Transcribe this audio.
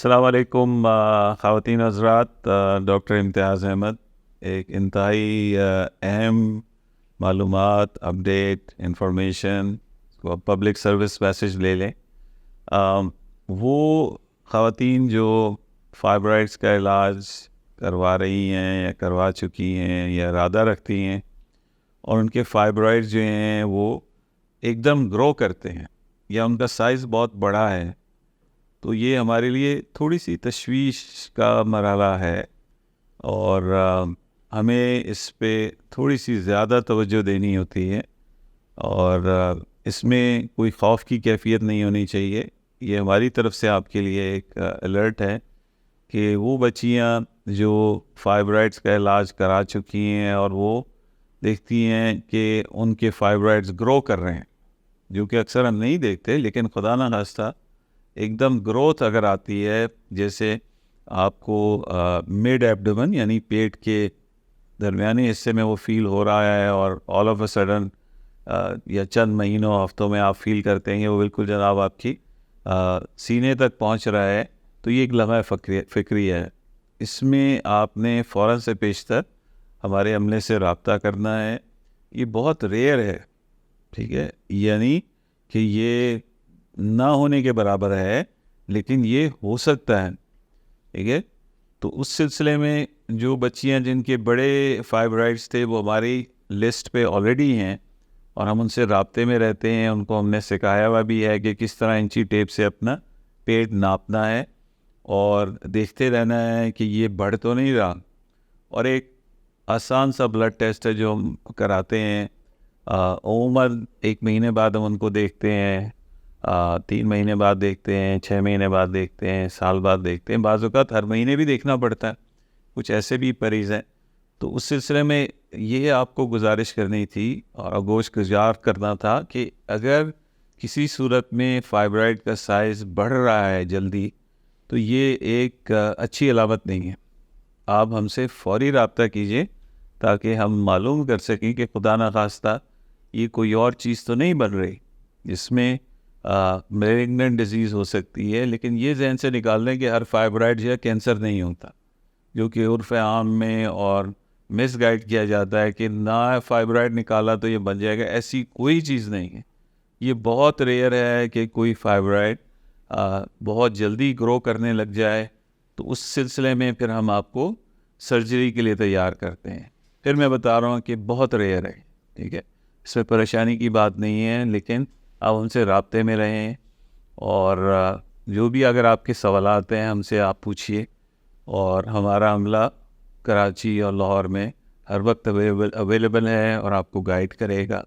السلام علیکم خواتین حضرات. ڈاکٹر امتیاز احمد. ایک انتہائی اہم معلومات، update, information, public service message لے لیں. وہ خواتین جو فائبرائڈس کا علاج کروا رہی ہیں یا کروا چکی ہیں یا ارادہ رکھتی ہیں اور ان کے فائبرائڈس جو ہیں وہ ایک دم گرو کرتے ہیں یا ان کا سائز بہت بڑا ہے، تو یہ ہمارے لیے تھوڑی سی تشویش کا مرحلہ ہے اور ہمیں اس پہ تھوڑی سی زیادہ توجہ دینی ہوتی ہے. اور اس میں کوئی خوف کی کیفیت نہیں ہونی چاہیے. یہ ہماری طرف سے آپ کے لیے ایک الرٹ ہے کہ وہ بچیاں جو فائبرائڈس کا علاج کرا چکی ہیں اور وہ دیکھتی ہیں کہ ان کے فائبرائڈس گرو کر رہے ہیں، جو کہ اکثر ہم نہیں دیکھتے، لیکن خدا نہ خواستہ ایک دم گروتھ اگر آتی ہے، جیسے آپ کو مڈ ایبڈومن یعنی پیٹ کے درمیانی حصے میں وہ فیل ہو رہا ہے اور آل آف اے سڈن یا چند مہینوں ہفتوں میں آپ فیل کرتے ہیں وہ بالکل جناب آپ کی سینے تک پہنچ رہا ہے، تو یہ ایک لمحہ فکری ہے. اس میں آپ نے فوراً سے پیشتر ہمارے عملے سے رابطہ کرنا ہے. یہ بہت ریئر ہے، ٹھیک ہے، یعنی کہ یہ نہ ہونے کے برابر ہے، لیکن یہ ہو سکتا ہے، ٹھیک ہے. تو اس سلسلے میں جو بچیاں جن کے بڑے فائبرائڈس تھے وہ ہماری لسٹ پہ آلریڈی ہیں اور ہم ان سے رابطے میں رہتے ہیں. ان کو ہم نے سکھایا ہوا بھی ہے کہ کس طرح انچی ٹیپ سے اپنا پیٹ ناپنا ہے اور دیکھتے رہنا ہے کہ یہ بڑھ تو نہیں رہا. اور ایک آسان سا بلڈ ٹیسٹ ہے جو ہم کراتے ہیں. عموماً 1 مہینے بعد ہم ان کو دیکھتے ہیں، 3 مہینے بعد دیکھتے ہیں، 6 مہینے بعد دیکھتے ہیں، سال بعد دیکھتے ہیں، بعض اوقات ہر مہینے بھی دیکھنا پڑتا ہے. کچھ ایسے بھی مریض ہیں. تو اس سلسلے میں یہ آپ کو گزارش کرنی تھی اور آگوش گزار کرنا تھا کہ اگر کسی صورت میں فائبرائڈ کا سائز بڑھ رہا ہے جلدی، تو یہ ایک اچھی علامت نہیں ہے. آپ ہم سے فوری رابطہ کیجئے تاکہ ہم معلوم کر سکیں کہ خدا نہ خواستہ یہ کوئی اور چیز تو نہیں بن رہی جس میں میلگننٹ ڈیزیز ہو سکتی ہے. لیکن یہ ذہن سے نکال دیں کہ ہر فائبرائڈ جو ہے کینسر نہیں ہوتا، جو کہ عرف عام میں اور مس گائیڈ کیا جاتا ہے کہ نہ فائبرائڈ نکالا تو یہ بن جائے گا. ایسی کوئی چیز نہیں ہے. یہ بہت ریئر ہے کہ کوئی فائبرائڈ بہت جلدی گرو کرنے لگ جائے، تو اس سلسلے میں پھر ہم آپ کو سرجری کے لیے تیار کرتے ہیں. پھر میں بتا رہا ہوں کہ بہت ریئر ہے، ٹھیک ہے، اس میں پریشانی کی بات نہیں ہے. لیکن آپ ان سے رابطے میں رہیں اور جو بھی اگر آپ کے سوالات ہیں ہم سے آپ پوچھیے، اور ہمارا عملہ کراچی اور لاہور میں ہر وقت اویلیبل ہے اور آپ کو گائیڈ کرے گا.